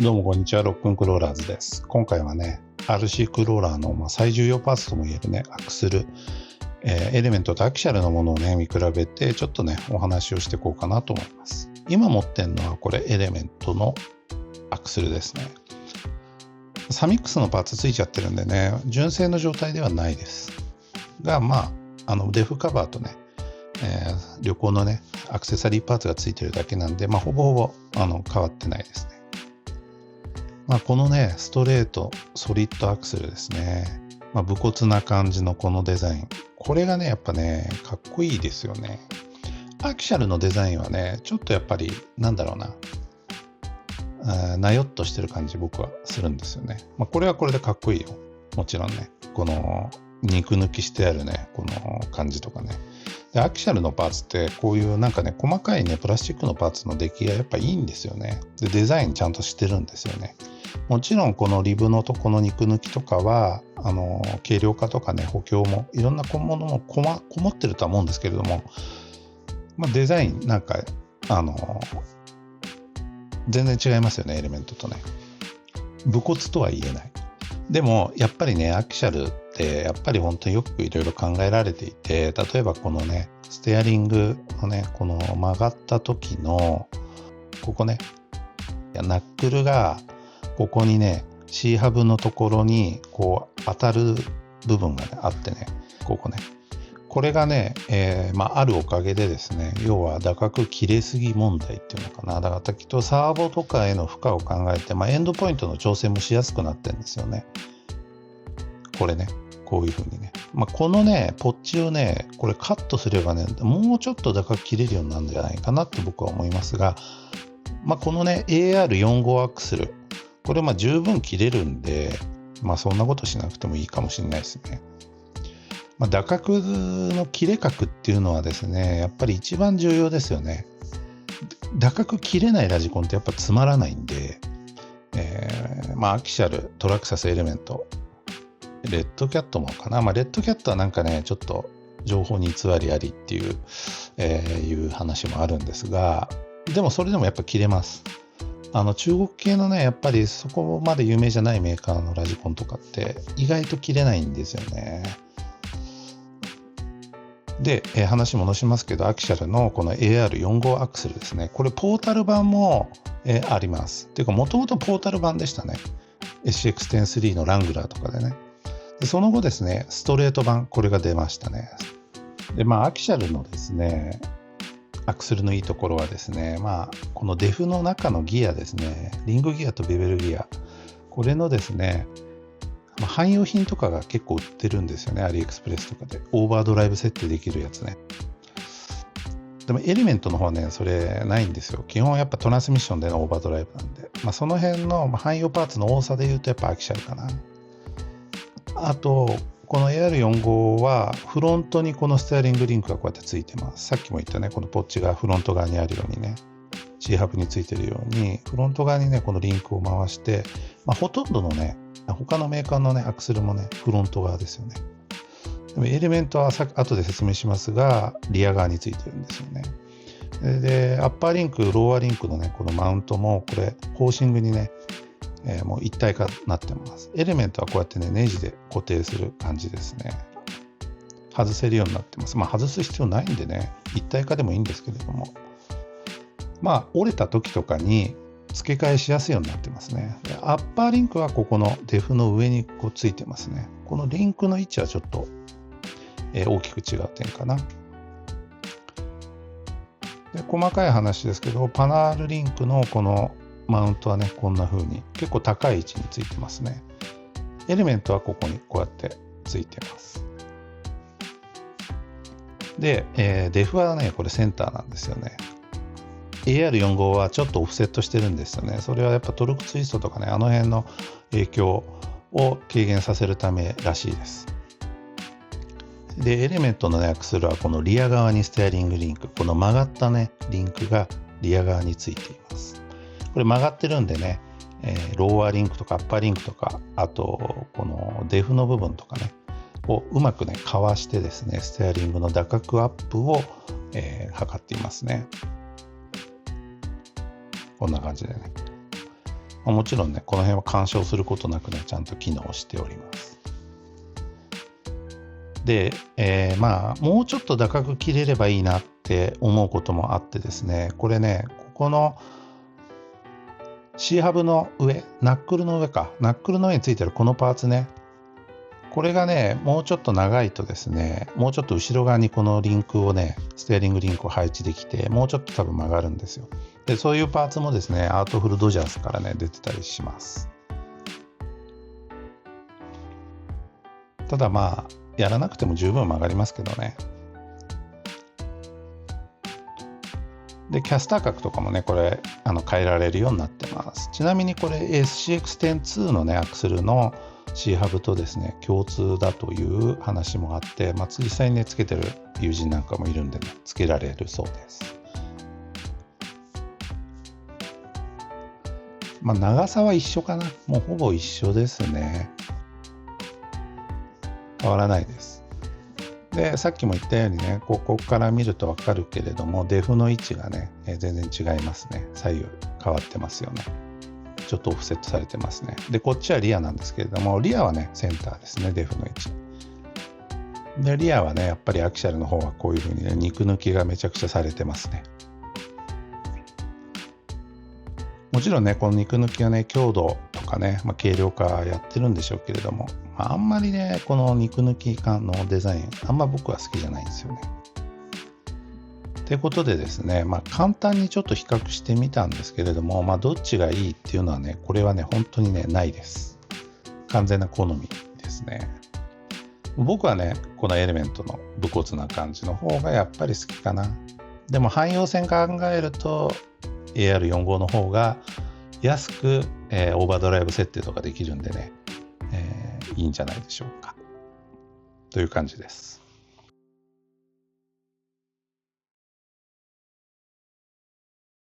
どうもこんにちは、ロックンクローラーズです。今回はね、RC クローラーの最重要パーツともいえるね、アクスル、エレメントとアキシャルのものをね、見比べて、ちょっとね、お話をしていこうかなと思います。今持ってるのはこれ、エレメントのアクスルですね。サミックスのパーツついちゃってるんでね、純正の状態ではないです。が、デフカバーとね、旅行のね、アクセサリーパーツがついてるだけなんで、ほぼほぼ変わってないですね。このね、ストレート、ソリッドアクセルですね。武骨な感じのこのデザイン。これがね、やっぱね、かっこいいですよね。アキシャルのデザインはね、ちょっとやっぱり、なよっとしてる感じ僕はするんですよね。これはこれでかっこいいよ。もちろんね、この肉抜きしてあるね、この感じとかね。で、アキシャルのパーツってこういう細かいね、プラスチックのパーツの出来がやっぱいいんですよね。で、デザインちゃんとしてるんですよね。もちろんこのリブのとこの肉抜きとかは軽量化とかね、補強もいろんな小物もこもってるとは思うんですけれども、デザイン全然違いますよね、エレメントとね。武骨とは言えない。でもやっぱりね、アキシャルってやっぱり本当によくいろいろ考えられていて、例えばこのね、ステアリングのね、この曲がった時のここね、ナックルがここにね、C ハブのところにこう当たる部分が、ね、あってね、ここね、これがね、あるおかげでですね、要は打角切れすぎ問題っていうのかな。だからきっとサーボとかへの負荷を考えて、エンドポイントの調整もしやすくなってるんですよね。これね、こういう風にね。このね、ポッチをね、これカットすればね、もうちょっと打角切れるようになるんじゃないかなって僕は思いますが、このね、AR45 アクスル、これ十分切れるんで、そんなことしなくてもいいかもしれないですね。打角の切れ角っていうのはですね、やっぱり一番重要ですよね。打角切れないラジコンってやっぱつまらないんで、アキシャル、トラクサスエレメント、レッドキャットもかな。レッドキャットはちょっと情報に偽りありっていう、いう話もあるんですが、でもそれでもやっぱ切れます。中国系のね、やっぱりそこまで有名じゃないメーカーのラジコンとかって意外と切れないんですよね。で、話戻しますけど、アキシャルのこの AR45 アクセルですね。これポータル版も、あります。っていうか、もともとポータル版でしたね。SX103 のラングラーとかでね。でその後ですね、ストレート版、これが出ましたね。で、アキシャルのですね、アクセルのいいところはですね、このデフの中のギアですね、リングギアとベベルギア、これのですね、汎用品とかが結構売ってるんですよね、アリエクスプレスとかで。オーバードライブ設定できるやつね。でもエレメントの方はね、それないんですよ。基本やっぱトランスミッションでのオーバードライブなんで。その辺の汎用パーツの多さで言うとやっぱアキシャルかな。あと、この AR45 はフロントにこのステアリングリンクがこうやってついてます。さっきも言ったね、このポッチがフロント側にあるようにね、C ハブについてるように、フロント側にね、このリンクを回して、ほとんどのね、他のメーカーのね、アクセルもね、フロント側ですよね。でもエレメントは後で説明しますが、リア側についてるんですよね。で、アッパーリンク、ローアーリンクのね、このマウントも、これ、ホーシングにね、もう一体化になってます。エレメントはこうやってね、ネジで固定する感じですね。外せるようになってます。外す必要ないんでね、一体化でもいいんですけれども。折れた時とかに付け替えしやすいようになってますね。でアッパーリンクはここのデフの上にこうついてますね。このリンクの位置はちょっと、大きく違う点かな。で細かい話ですけど、パナールリンクのこのマウントはね、こんな風に結構高い位置についてますね。エレメントはここにこうやってついてます。で、デフはね、これセンターなんですよね。AR45 はちょっとオフセットしてるんですよね。それはやっぱトルクツイストとかね、あの辺の影響を軽減させるためらしいです。で、エレメントのね、アクセルはこのリア側にステアリングリンク、この曲がったね、リンクがリア側についています。これ曲がってるんでね、ローアーリンクとかアッパーリンクとか、あとこのデフの部分とかね、をうまくね、かわしてですね、ステアリングの打角アップを、測っていますね。こんな感じでね。もちろんね、この辺は干渉することなくね、ちゃんと機能しております。で、もうちょっと高く切れればいいなって思うこともあってですね、これね、ここの C ハブの上、ナックルの上か、ナックルの上についてるこのパーツね、これがね、もうちょっと長いとですね、もうちょっと後ろ側にこのリンクをね、ステアリングリンクを配置できて、もうちょっと多分曲がるんですよ。で、そういうパーツもですね、アートフルドジャースからね、出てたりします。ただやらなくても十分曲がりますけどね。で、キャスター角とかもね、これ、変えられるようになってます。ちなみにこれ SCX-102 のね、アクセルの C ハブとですね、共通だという話もあって、実際にね、つけてる友人なんかもいるんでね、つけられるそうです。長さは一緒かな。もうほぼ一緒ですね。変わらないです。で、さっきも言ったようにね、ここから見るとわかるけれども、デフの位置がね、全然違いますね。左右変わってますよね。ちょっとオフセットされてますね。で、こっちはリアなんですけれども、リアはね、センターですね、デフの位置。で、リアはね、やっぱりアキシャルの方はこういう風にね、肉抜きがめちゃくちゃされてますね。もちろんね、この肉抜きはね、強度とかね、軽量化やってるんでしょうけれども、あんまりね、この肉抜き感のデザイン、あんま僕は好きじゃないんですよね。ということでですね、簡単にちょっと比較してみたんですけれども、どっちがいいっていうのはね、これはね、本当にね、ないです。完全な好みですね。僕はね、このエレメントの武骨な感じの方がやっぱり好きかな。でも汎用性考えると AR45 の方が安く、オーバードライブ設定とかできるんでね、いいんじゃないでしょうか。という感じです。